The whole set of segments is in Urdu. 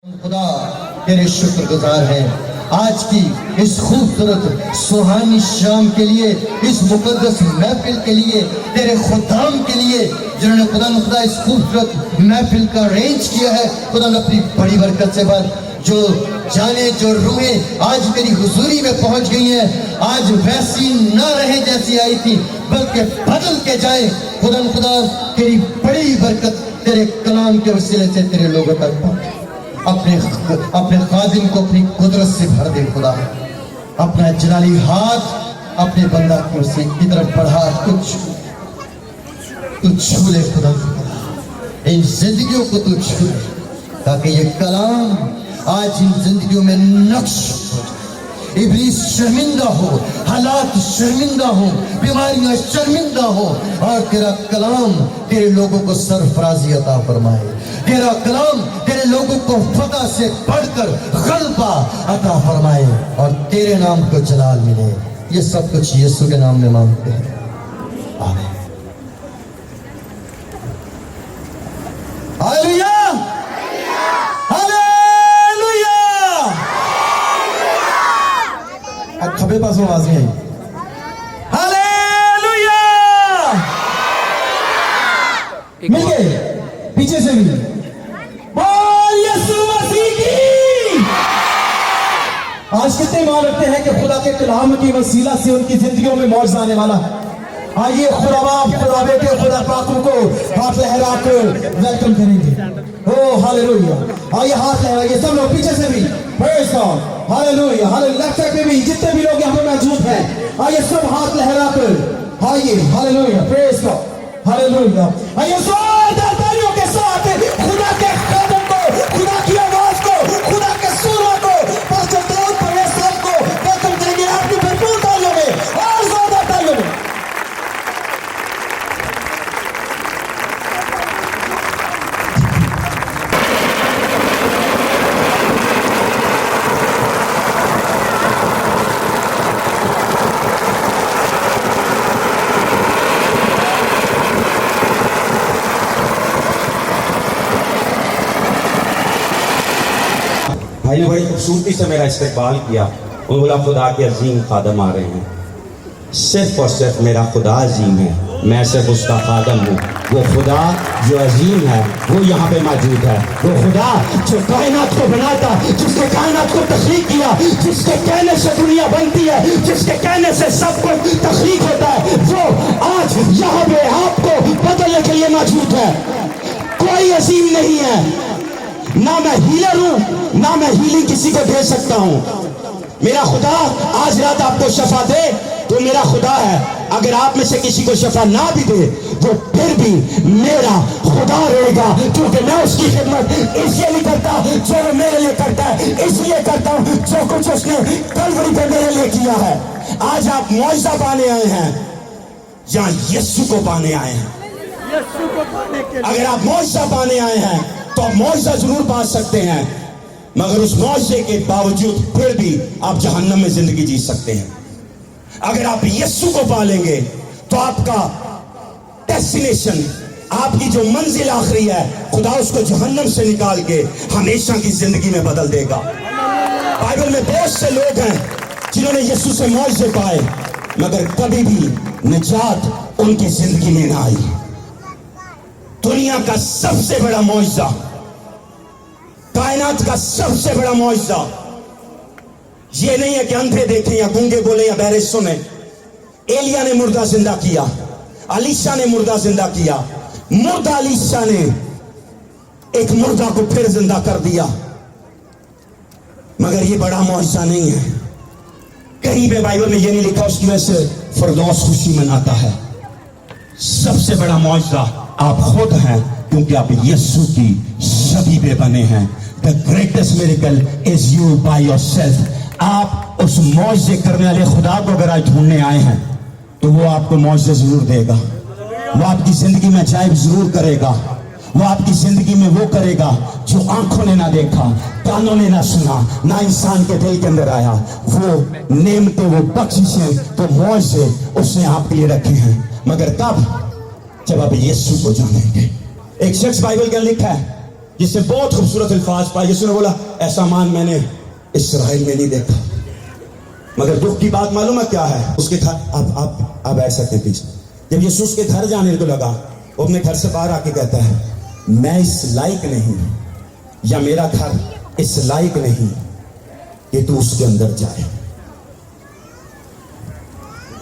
خدا تیرے شکر گزار ہیں آج کی اس خوبصورت سہانی شام کے لیے، اس مقدس محفل کے لیے، تیرے خدام کے لیے جنہوں نے خدا اس خوبصورت محفل کا ارینج کیا ہے۔ خدا نے اپنی بڑی برکت سے بعد جو جانے جو روحیں آج تیری حضوری میں پہنچ گئی ہیں، آج ویسی نہ رہیں جیسی آئی تھی بلکہ بدل کے جائیں۔ خدا تیری بڑی برکت تیرے کلام کے وسیلے سے تیرے لوگوں تک پہنچے۔ اپنے خادم کو اپنی قدرت سے بھر دے خدا، اپنا جلالی ہاتھ اپنے بندہ کی طرف بڑھا، تو چھو لے خدا، ان زندگیوں کو تو چھو لے تاکہ یہ کلام آج ان زندگیوں میں نقش ہو جائے۔ ابلیس شرمندہ ہو، حالات شرمندہ ہو، بیماریاں شرمندہ ہو، اور تیرا کلام تیرے لوگوں کو سرفرازی عطا فرمائے۔ تیرا کلام تیرے لوگوں کو فتح سے بڑھ کر غلبہ عطا فرمائے اور تیرے نام کو جلال ملے۔ یہ سب کچھ یسوع کے نام میں مانگتے ہیں، آمین۔ Hallelujah, hallelujah. اب کھبے پاس آواز نہیں آئی۔ ہاللویا، مل گئے پیچھے سے بھی بول یسوع مسیح کی۔ آج کتنے ایمان رکھتے ہیں کہ خدا کے کلام کی وسیلہ سے ان کی زندگیوں میں معجزہ آنے والا ہے؟ آئیے خدا باپ، خدا بیٹے، خدا پاکوں کو ہاتھ لہرا کر ویلکم کریں گے۔ او ہاللویا، آئیے ہاتھ لہرائیے سب لوگ پیچھے سے بھی، praise God, hallelujah, hallelujah. Left side پہ بھی جتنے بھی لوگ یہاں پہ موجود ہیں، آئیے سب ہاتھ لہرا کر آئیے، ہاللویا، پریز گاڈ، ہاللویا۔ آئیے زوردار تالیوں کے ساتھ خدا کے خادم کو، خدا کی آواز کو، خدا کے سورہ کو، پاسٹر داؤد پرویز صاحب کو ویلکم کریں گے آپ کی بھرپور تالیوں میں اور زوردار تالیوں میں۔ بھائی بڑی خوبصورتی سے میرا استقبال کیا، انہوں نے بولا خدا کے عظیم خادم آ رہے ہیں۔ صرف اور صرف میرا خدا عظیم ہے، میں صرف اس کا خادم ہوں۔ وہ خدا جو عظیم ہے وہ یہاں پہ موجود ہے۔ وہ خدا جو کائنات کو بناتا، جس نے کائنات کو تخلیق کیا، جس کے کہنے سے دنیا بنتی ہے، جس کے کہنے سے سب کچھ تخلیق ہوتا ہے، وہ آج یہاں پہ آپ کو بدلنے کے لیے موجود ہے۔ کوئی عظیم نہیں ہے، نہ میں ہیلر ہوں، نہ میں ہیلنگ کسی کو دے سکتا ہوں۔ میرا خدا آج رات آپ کو شفا دے تو میرا خدا ہے۔ اگر آپ میں سے کسی کو شفا نہ بھی دے وہ پھر بھی میرا خدا رہے گا، کیونکہ میں اس کی خدمت اس لیے نہیں کرتا جو وہ میرے لیے کرتا ہے، اس لیے کرتا ہوں جو کچھ اس نے کلوری پہ میرے لیے کیا ہے۔ آج آپ معجزہ پانے آئے ہیں یا یسوع کو پانے آئے ہیں؟ اگر آپ معجزہ پانے آئے ہیں تو آپ معجزہ ضرور پا سکتے ہیں، مگر اس معجزے کے باوجود پھر بھی آپ جہنم میں زندگی جی سکتے ہیں۔ اگر آپ یسوع کو پالیں گے تو آپ کا ڈیسٹینیشن، آپ کی جو منزل آخری ہے، خدا اس کو جہنم سے نکال کے ہمیشہ کی زندگی میں بدل دے گا۔ بائبل میں بہت سے لوگ ہیں جنہوں نے یسوع سے معجزے پائے مگر کبھی بھی نجات ان کی زندگی میں نہ آئی۔ دنیا کا سب سے بڑا معجزہ، کائنات کا سب سے بڑا معجزہ یہ نہیں ہے کہ اندھے دیکھیں یا گونگے بولیں یا بہرے سنیں۔ ایلیا نے مردہ زندہ کیا، علیشا نے مردہ زندہ کیا، مردہ علیشا نے ایک مردہ کو پھر زندہ کر دیا، مگر یہ بڑا معجزہ نہیں ہے۔ کہیں پہ بائبل میں یہ نہیں لکھا اس کی وجہ سے فردوس خوشی مناتا ہے۔ سب سے بڑا معجزہ آپ خود ہیں، کیونکہ آپ یسوع کی شبیہ پہ بنے ہیں۔ The greatest miracle is you by yourself۔ آپ اس معجزے کرنے والے خدا کو اگر آج ڈھونڈنے آئے ہیں تو وہ آپ کو معجزے ضرور دے گا، وہ آپ کی زندگی میں عجائب ضرور کرے گا، وہ آپ کی زندگی میں وہ کرے گا جو آنکھوں نے نہ دیکھا، کانوں نے نہ سنا، نہ انسان کے دل کے اندر آیا۔ وہ نعمتیں، وہ بخششیں، تو معجزے اس نے آپ کے لیے رکھے ہیں، مگر کب؟ جب آپ یسوع کو جانیں گے۔ ایک شخص بائبل کے لکھا ہے جس سے بہت خوبصورت الفاظ پائے. یسوع نے بولا ایسا مان میں نے اسرائیل میں نہیں دیکھا. مگر دکھ کی بات معلوم ہے کیا ہے؟ اس کے گھر آپ بیٹھ سکتے ہیں پیچھے. جب یسوع اس کے گھر جانے کو لگا, وہ اپنے گھر سے باہر آ کے کہتا ہے میں اس لائق نہیں, یا میرا گھر اس لائق نہیں کہ تو اس کے اندر جائے.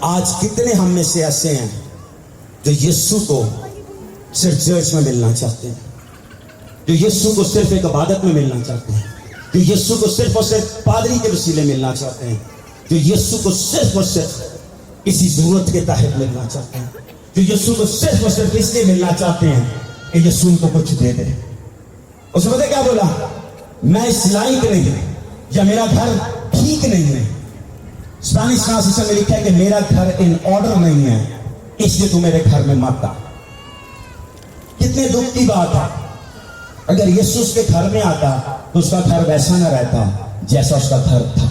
آج کتنے ہم میں سے ایسے ہیں جو یسوع کو صرف چرچ میں ملنا چاہتے ہیں, جو یسوع کو صرف ایک عبادت میں ملنا چاہتے ہیں, جو یسوع کو صرف اور صرف پادری کے وسیلے ملنا چاہتے ہیں, جو یسوع کو صرف اور صرف کسی ضرورت کے تحت ملنا چاہتے ہیں, جو یسوع کو صرف اور صرف اس لیے ملنا چاہتے ہیں کہ یسوع ان کو کچھ دے دے. اس نے پتہ کیا بولا؟ میں اس لائق نہیں, یا میرا گھر ٹھیک نہیں ہے. اسپینش ٹرانسلیشن میں لکھا ہے کہ میرا گھر ان آرڈر نہیں ہے, اس لیے تو میرے گھر میں مت آ. کتنے دکھ کی بات ہے. اگر یسوع اس کے گھر میں آتا تو اس کا گھر ویسا نہ رہتا جیسا اس کا گھر تھا.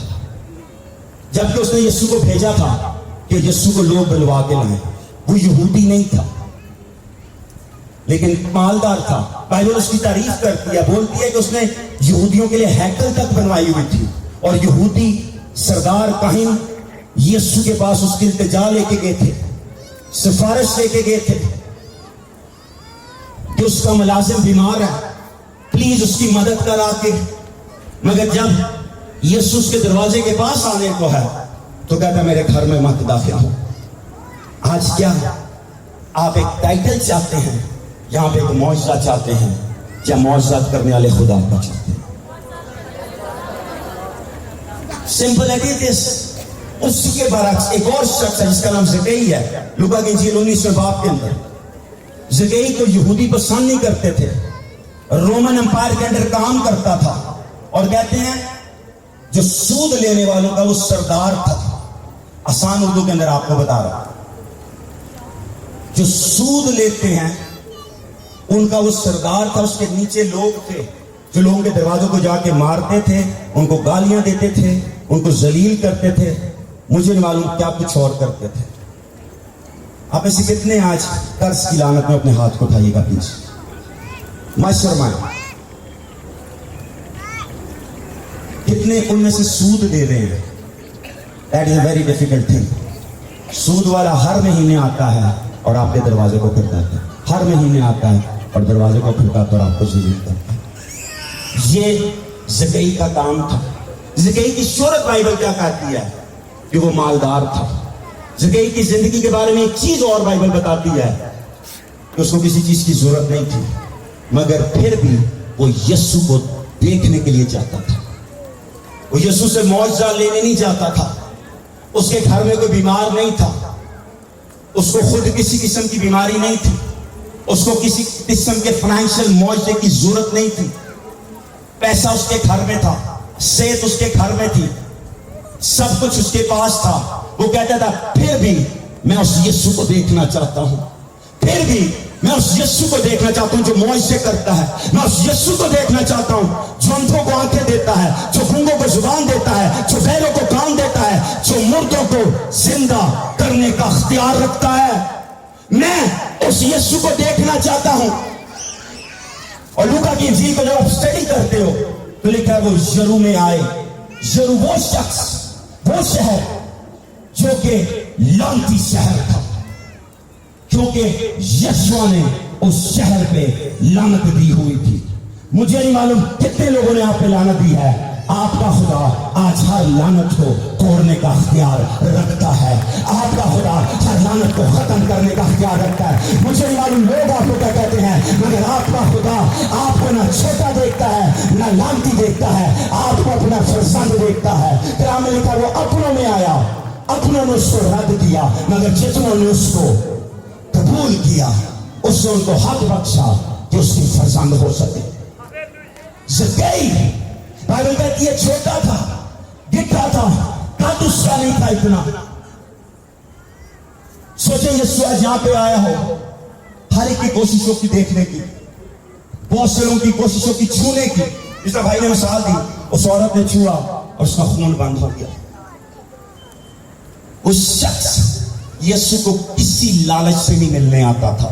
جبکہ اس نے یسوع کو بھیجا تھا کہ یسوع کو لوگ بلوا کے لائیں. وہ یہودی نہیں تھا لیکن مالدار تھا. بائبل اس کی تعریف کرتی ہے, بولتی ہے کہ اس نے یہودیوں کے لیے ہیکل تک بنوائی ہوئی تھی, اور یہودی سردار کاہن یسوع کے پاس اس کی التجا لے کے گئے تھے, سفارش لے کے گئے تھے کہ اس کا ملازم بیمار ہے, پلیز اس کی مدد کرا کے. مگر جب یسوع اس کے دروازے کے پاس آنے کو ہے تو کہتا ہے میرے گھر میں مت داخل ہو. آج کیا آپ ایک ٹائٹل چاہتے ہیں, یہاں پہ ایک معجزہ چاہتے ہیں, یا معجزات کرنے والے خدا کو چاہتے ہیں؟ Simple idiots. اسی کے برعکس ایک اور شخص ہے جس کا نام زکئی ہے. لوکا کی انجیل 19 باب کے اندر زکئی کو یہودی پسند نہیں کرتے تھے, رومن امپائر کے اندر کام کرتا تھا, اور کہتے ہیں جو سود لینے والوں کا وہ سردار تھا. آسان اردو کے اندر آپ کو بتا رہا, جو سود لیتے ہیں ان کا وہ سردار تھا. اس کے نیچے لوگ تھے جو لوگوں کے دروازوں کو جا کے مارتے تھے, ان کو گالیاں دیتے تھے, ان کو ذلیل کرتے تھے, مجھے نہیں معلوم کیا کچھ اور کرتے تھے. آپ ایسے کتنے آج قرض کی لعنت میں اپنے ہاتھ کو اٹھائیے گا پلیز. ماشرمائے کتنے ان میں سے سود دے رہے ہیں. That is a very difficult thing. سود والا ہر مہینے آتا ہے اور آپ کے دروازے کو کھٹکاتا ہے, ہر مہینے آتا ہے اور دروازے کو کھٹکاتا اور آپ کو ذلیل کرتا ہے. یہ زکئی کا کام تھا. زکئی کی شہرت بائبل کیا کہتی ہے کہ وہ مالدار تھا. زکئی کی زندگی کے بارے میں ایک چیز اور بائبل بتاتی ہے کہ اس کو کسی چیز کی ضرورت نہیں تھی, مگر پھر بھی وہ یسوع کو دیکھنے کے لیے چاہتا تھا. وہ یسوع سے معجزہ لینے نہیں چاہتا تھا. اس کے گھر میں کوئی بیمار نہیں تھا, اس کو خود کسی قسم کی بیماری نہیں تھی, اس کو کسی قسم کے فائنینشیل معجزے کی ضرورت نہیں تھی. پیسہ اس کے گھر میں تھا, صحت اس کے گھر میں تھی, سب کچھ اس کے پاس تھا. وہ کہتا تھا پھر بھی میں اس یسوع کو دیکھنا چاہتا ہوں, پھر بھی میں اس یسوع کو دیکھنا چاہتا ہوں جو معجزے کرتا ہے. میں اس یسوع کو دیکھنا چاہتا ہوں جو اندھوں کو آنکھیں دیتا ہے, جو گونگوں کو زبان دیتا ہے, جو بہروں کو کان دیتا ہے, جو مردوں کو زندہ کرنے کا اختیار رکھتا ہے. میں اس یسوع کو دیکھنا چاہتا ہوں. اور لوکا کی انجیل کو جب آپ اسٹڈی کرتے ہو تو لکھا ہے وہ یرو میں آئے. یرو وہ شخص, وہ شہر جو کہ لعنتی شہر تھا, کیونکہ یسوع نے اس شہر پہ لعنت دی ہوئی تھی. مجھے نہیں معلوم کتنے لوگوں نے آپ پہ لعنت دی ہے. آپ کا خدا آج ہر لعنت کو توڑنے کا اختیار رکھتا ہے. آپ کا خدا ہر لعنت کو ختم کرنے کا اختیار رکھتا ہے. مجھے نہیں معلوم لوگ آپ کو کیا کہتے ہیں, مگر آپ کا خدا آپ کو نہ چھوٹا دیکھتا ہے نہ لعنتی دیکھتا ہے, آپ کو اپنا فرزند دیکھتا ہے. کلام میں لکھا وہ اپنوں میں آیا, اپنوں نے اس کو رد کیا, مگر جتنوں نے اس کو قبول کیا اس نے ان کو حق بخشا کہ اس کی فرزند ہو سکے. زکئی بائبل کہتی ہے چھوٹا تھا, گٹھا تھا, قد اس کا نہیں تھا اتنا. سوچیں یسوع جہاں پہ آیا ہو, ہر ایک کی کوششوں کی دیکھنے کی, بہت سے لوگوں کی کوششوں کی چھونے کی. جس طرح بھائی نے مثال دی, اس عورت نے چھوا اور اس کا خون بند ہو گیا. اس شخص یسوع کو کسی لالچ سے نہیں ملنے آتا تھا.